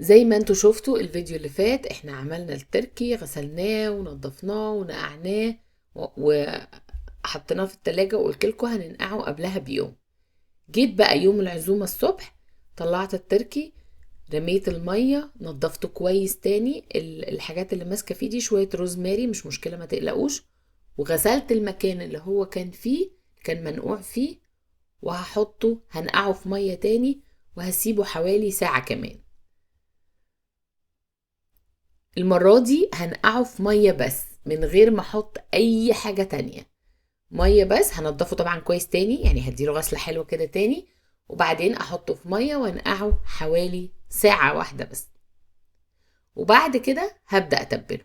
زي ما انتوا شفتوا الفيديو اللي فات، احنا عملنا التركي، غسلناه ونضفناه ونقعناه وحطيناه في التلاجة، وقلت لكم هننقعه قبلها بيوم. جيت بقى يوم العزومة الصبح، طلعت التركي، رميت المية، نضفته كويس تاني. الحاجات اللي ماسكة فيه دي شوية روزماري، مش مشكلة ما تقلقوش. وغسلت المكان اللي هو كان فيه، كان منقوع فيه، وهحطه هنقعه في مية تاني، وهسيبه حوالي ساعة كمان. المرة دي هنقعه في مية بس، من غير ما احط اي حاجة تانية. مية بس. هنضفه طبعا كويس تاني، يعني هديله غسلة حلوة كده تاني، وبعدين احطه في مية وانقعه حوالي ساعة واحدة بس. وبعد كده هبدأ اتبله.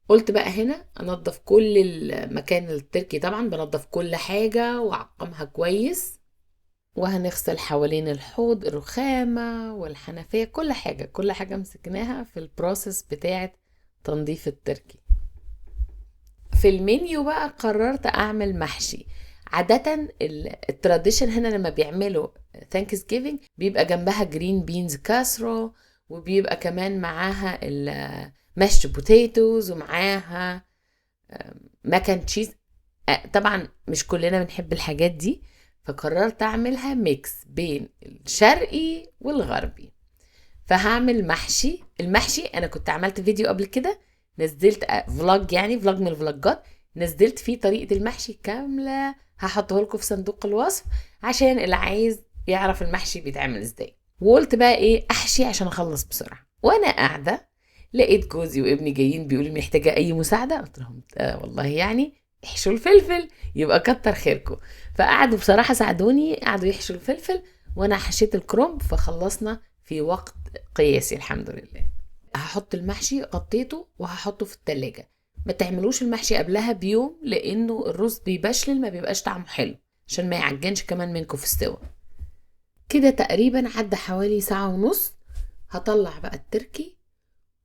قلت بقى هنا انضف كل المكان التركي، طبعا بنضف كل حاجة واعقمها كويس. وهنغسل حوالين الحوض، الرخامة والحنفية، كل حاجة كل حاجة مسكناها في البروسيس بتاعة تنظيف التركي. في المنيو بقى قررت اعمل محشي. عادة التراديشن هنا لما بيعملوا ثانكس جيفينج بيبقى جنبها جرين بينز كاسرو، وبيبقى كمان معاها المشت بوتيتوز، ومعاها ماكن تشيز. طبعا مش كلنا بنحب الحاجات دي، فقررت اعملها ميكس بين الشرقي والغربي. فهعمل محشي. المحشي انا كنت عملت فيديو قبل كده، نزلت فلوج، يعني فلوج من الفلوجات، نزلت فيه طريقة المحشي كاملة، هحطه لكم في صندوق الوصف عشان اللي عايز يعرف المحشي بيتعمل ازاي. وقلت بقى ايه، احشي عشان اخلص بسرعة. وانا قاعدة لقيت جوزي وابني جايين بيقولوا لي محتاجة اي مساعدة. قلت لهم والله يعني احشوا الفلفل، يبقى كتر خيركم. فقعدوا بصراحة ساعدوني، قعدوا يحشوا الفلفل وانا حشيت الكرنب، فخلصنا في وقت قياسي الحمد لله. هحط المحشي، غطيته وهحطه في التلاجة. ما تعملوش المحشي قبلها بيوم، لانه الرز بيبشلل، ما بيبقاش طعمه حلو، عشان ما يعجنش كمان منكم في السوا. كده تقريبا عدى حوالي ساعة ونص. هطلع بقى التركي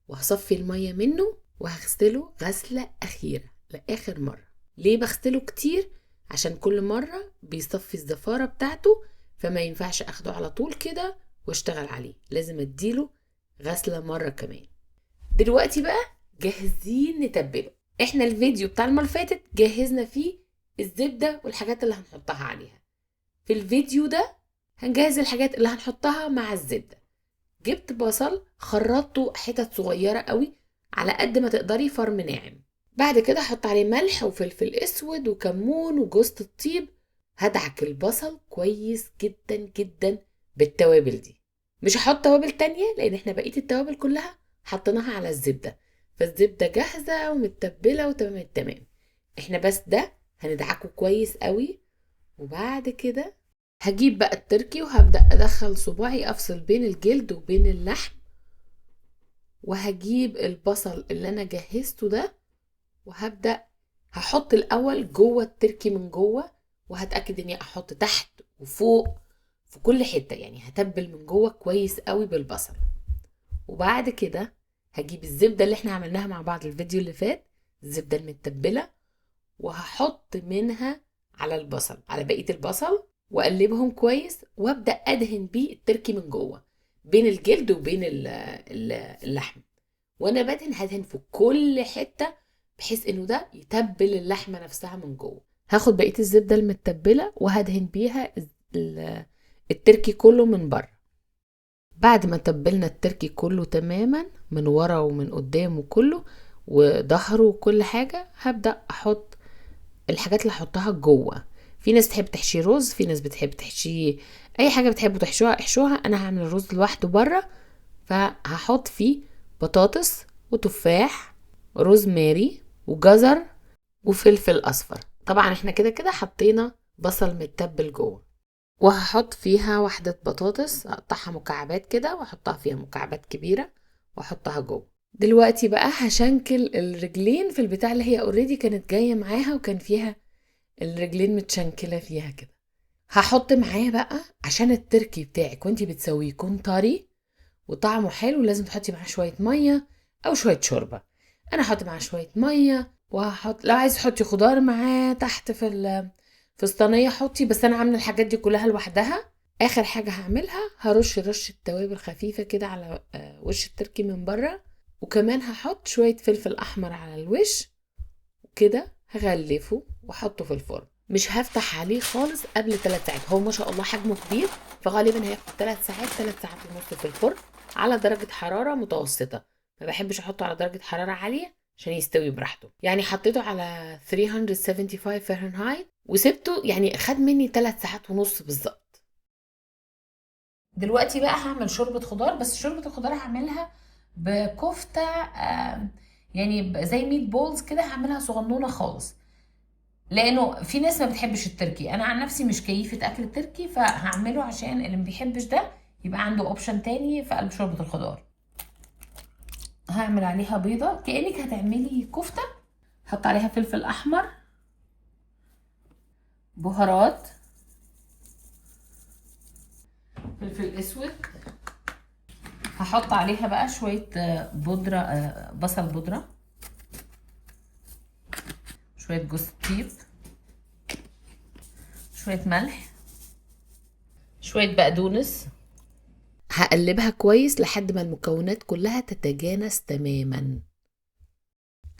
وهصفي المية منه، وهغسله غسلة أخيرة لآخر مرة. ليه بغسله كتير؟ عشان كل مرة بيصفي الزفارة بتاعته، فما ينفعش أخده على طول كده واشتغل عليه، لازم اديله غسلة مرة كمان. دلوقتي بقى جاهزين نتبله. احنا الفيديو بتاع المرة اللي فاتت جهزنا فيه الزبدة والحاجات اللي هنحطها عليها. في الفيديو ده هنجهز الحاجات اللي هنحطها مع الزبدة. جبت بصل خرطته حتت صغيرة قوي، على قد ما تقدري، فرم ناعم. بعد كده حط عليه ملح وفلفل اسود وكمون وجوز الطيب. هدعك البصل كويس جدا جدا بالتوابل دي. مش هحط توابل تانية، لان احنا بقية التوابل كلها حطيناها على الزبدة، فالزبدة جاهزة ومتبلة وتمام التمام. احنا بس ده هندعكه كويس قوي. وبعد كده هجيب بقى التركي وهبدأ أدخل صباعي أفصل بين الجلد وبين اللحم، وهجيب البصل اللي أنا جهزته ده، وهبدأ هحط الأول جوه التركي من جوه، وهتأكد إني أحط تحت وفوق في كل حتة، يعني هتبل من جوه كويس قوي بالبصل. وبعد كده هجيب الزبدة اللي احنا عملناها مع بعض الفيديو اللي فات، الزبدة المتبلة، وهحط منها على البصل، على بقية البصل، واقلبهم كويس، وابدا ادهن بيه التركي من جوه بين الجلد وبين اللحم. وانا بدهن هدهن في كل حته، بحيث انه ده يتبل اللحمه نفسها من جوه. هاخد بقيه الزبده المتبله وهدهن بيها التركي كله من بره. بعد ما تبلنا التركي كله تماما من ورا ومن قدام وكله وظهره وكل حاجه، هبدا احط الحاجات اللي هحطها جوه. في ناس تحب تحشي رز، في ناس بتحب تحشي اي حاجه بتحبوا تحشوها احشوها. انا هعمل الرز لوحده بره، فهحط فيه بطاطس وتفاح روزماري وجزر وفلفل اصفر. طبعا احنا كده كده حطينا بصل متبل جوه. وهحط فيها واحدة بطاطس اقطعها مكعبات كده، واحطها فيها مكعبات كبيرة واحطها جوه. دلوقتي بقى هشنكل الرجلين في البتاع اللي هي اوريدي كانت جاية معاها، وكان فيها الرجلين متشنكلة فيها كده. هحط معاه بقى، عشان التركي بتاعك وانتي بتسويه يكون طري وطعمه حلو، لازم تحطي معاه شوية مية او شوية شوربة. انا هحط معاه شوية مية، وهحط لو عايز تحطي خضار معاه تحت في الصينية حطي، بس انا عاملة الحاجات دي كلها لوحدها. اخر حاجة هعملها هرش رشة توابل خفيفة كده على وش التركي من بره، وكمان هحط شوية فلفل احمر على الوش كده، هغلفه واحطه في الفرن. مش هفتح عليه خالص قبل 3 ساعات، هو ما شاء الله حجمه كبير، فغالبا هياخد 3 ساعات 3 ساعات ونص في الفرن على درجة حرارة متوسطة. ما بحبش احطه على درجة حرارة عالية عشان يستوي براحته. يعني حطيته على 375 فahrenheit وسبته، يعني خد مني 3 ساعات ونص بالظبط. دلوقتي بقى هعمل شوربة خضار، بس شوربة الخضار هعملها بكفتة يعني زي ميت بولز كده، هعملها صغنونة خالص، لانه في ناس ما بتحبش التركي. انا عن نفسي مش كيفة اكل التركي، فهعمله عشان اللي ما بيحبش ده يبقى عنده اوبشن تاني في قلب شوربة الخضار. هعمل عليها بيضة كأنك هتعملي كفتة. حط عليها فلفل احمر، بهارات، فلفل اسود. هحط عليها بقى شوية بودرة بصل بودرة، شوية جوز الطيب، شوية ملح، شوية بقدونس. هقلبها كويس لحد ما المكونات كلها تتجانس تماما.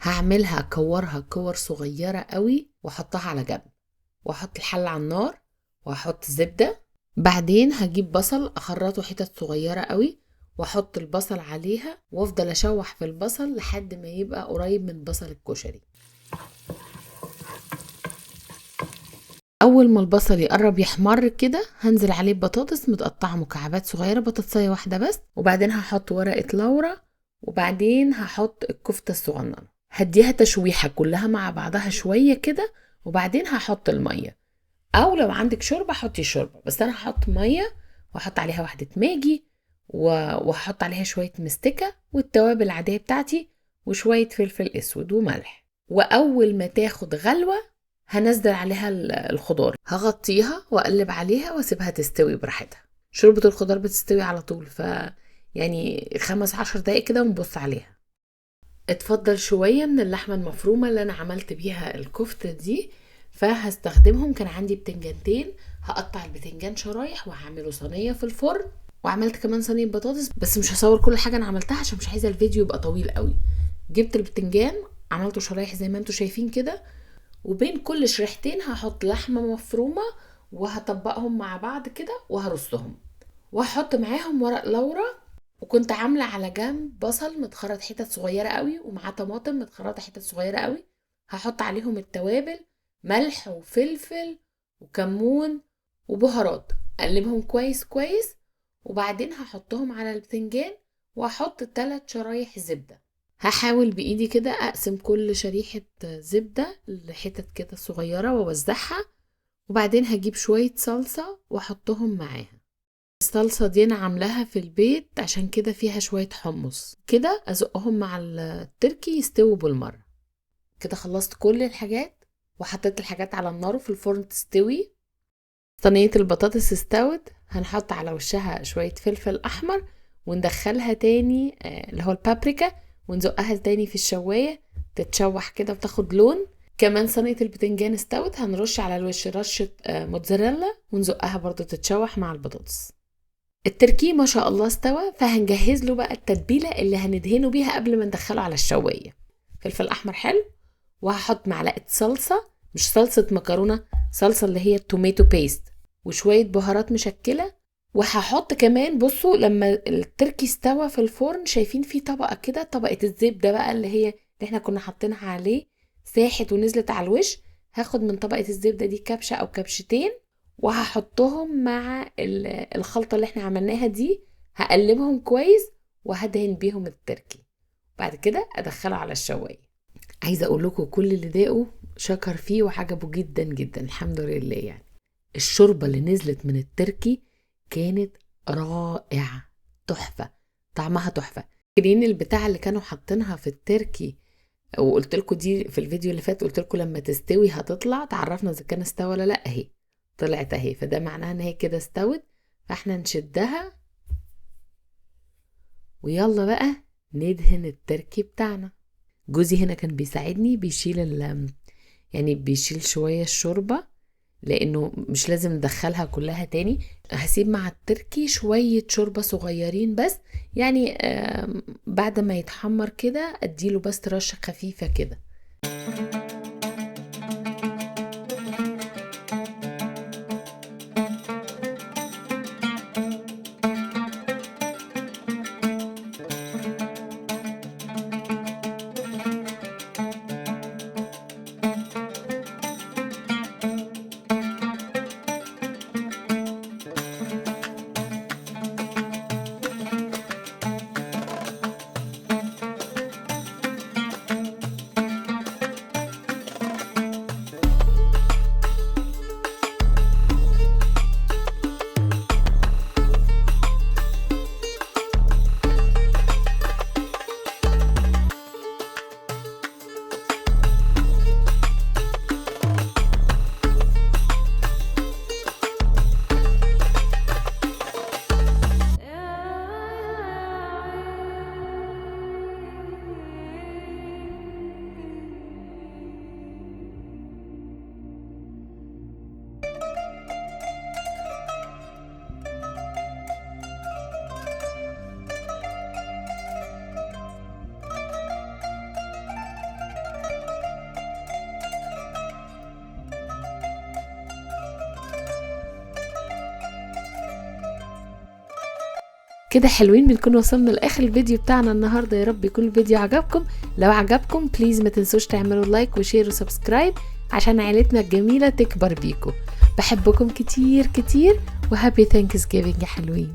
هعملها كورها كور صغيرة قوي واحطها على جنب، واحط الحلة على النار واحط زبدة. بعدين هجيب بصل اخرطه حتت صغيرة قوي واحط البصل عليها وافضل اشوح في البصل لحد ما يبقى قريب من بصل الكشري. اول ما البصل يقرب يحمر كده هنزل عليه بطاطس متقطعه مكعبات صغيره، بطاطسيه واحده بس، وبعدين هحط ورقه لورا، وبعدين هحط الكفته الصغننه، هديها تشويحه كلها مع بعضها شويه كده، وبعدين هحط الميه. او لو عندك شوربه حطي شوربه، بس انا هحط ميه واحط عليها واحده ماجي وهحط عليها شويه مستكه والتوابل العاديه بتاعتي وشويه فلفل اسود وملح. واول ما تاخد غلوه هنزل عليها الخضار، هغطيها واقلب عليها واسيبها تستوي براحتها. شوربة الخضار بتستوي على طول، يعني 15 دقايق كده ونبص عليها. اتفضل شوية من اللحمة المفرومة اللي انا عملت بيها الكفتة دي، فهستخدمهم. كان عندي بتنجانتين، هقطع البتنجان شرايح وهعمله صينية في الفرن، وعملت كمان صينية بطاطس، بس مش هصور كل حاجة انا عملتها عشان مش عايزة الفيديو يبقى طويل قوي. جبت البتنجان عملته شرايح زي ما انتوا شايفين كده، وبين كل شريحتين هحط لحمة مفرومة وهطبقهم مع بعض كده وهرصهم، وهحط معاهم ورق لورا. وكنت عاملة على جنب بصل متخرط حتت صغيرة قوي ومعاه طماطم متخرطة حتت صغيرة قوي، هحط عليهم التوابل، ملح وفلفل وكمون وبهارات، اقلبهم كويس كويس، وبعدين هحطهم على البتنجان وهحط 3 شرايح زبدة. هحاول بايدي كده اقسم كل شريحة زبدة لحتت كده صغيرة واوزعها، وبعدين هجيب شوية صلصة واحطهم معاها. الصلصة دي انا عاملاها في البيت عشان كده فيها شوية حمص كده، ازقهم مع التركي يستووا بالمرة. كده خلصت كل الحاجات وحطيت الحاجات على النار في الفرن تستوي. صينية البطاطس استوت، هنحط على وشها شوية فلفل احمر وندخلها تاني اللي هو البابريكا، ونزقها تاني في الشواية تتشوح كده وتاخد لون. كمان صينية البتنجان استوت، هنرش على الوش رشة موتزاريلا ونزقها برضو تتشوح مع البطاطس. التركي ما شاء الله استوى، فهنجهز له بقى التتبيلة اللي هندهنه بيها قبل ما ندخله على الشواية. فلفل احمر حلو، وهحط معلقة صلصة، مش صلصة مكرونة، صلصة اللي هي التوميتو بيست، وشوية بهارات مشكلة. وهحط كمان، بصوا لما التركي استوى في الفرن شايفين فيه طبقة كده، طبقة الزبدة بقى اللي احنا كنا حاطينها عليه ساحت ونزلت على الوش. هاخد من طبقة الزبدة دي كبشة او كبشتين وهحطهم مع الخلطة اللي احنا عملناها دي، هقلبهم كويس وهدهن بيهم التركي، بعد كده ادخله على الشواية. عايزة اقول لكم كل اللي داقه شكر فيه وعجبه جدا جدا، الحمد لله. يعني الشوربة اللي نزلت من التركي كانت رائعة، تحفة، طعمها تحفة. فاكرين البتاع اللي كانوا حاطينها في التركي وقلت لكم دي في الفيديو اللي فات، قلت لكم لما تستوي هتطلع تعرفنا اذا كان استوى ولا لا، اهي طلعت اهي، فده معناها ان هي كده استوت. فاحنا نشدها ويلا بقى ندهن التركي بتاعنا. جوزي هنا كان بيساعدني، بيشيل يعني بيشيل شوية الشوربة، لانه مش لازم ندخلها كلها تاني. هسيب مع التركي شوية شوربة صغيرين بس، يعني بعد ما يتحمر كده اديله بس رشة خفيفة كده. كده حلوين، بنكون وصلنا لاخر الفيديو بتاعنا النهارده. يا رب يكون الفيديو عجبكم. لو عجبكم بليز ما تنسوش تعملوا لايك وشير وسبسكرايب عشان عائلتنا الجميله تكبر بيكم. بحبكم كتير كتير وهابي ثانكس جيفينج يا حلوين.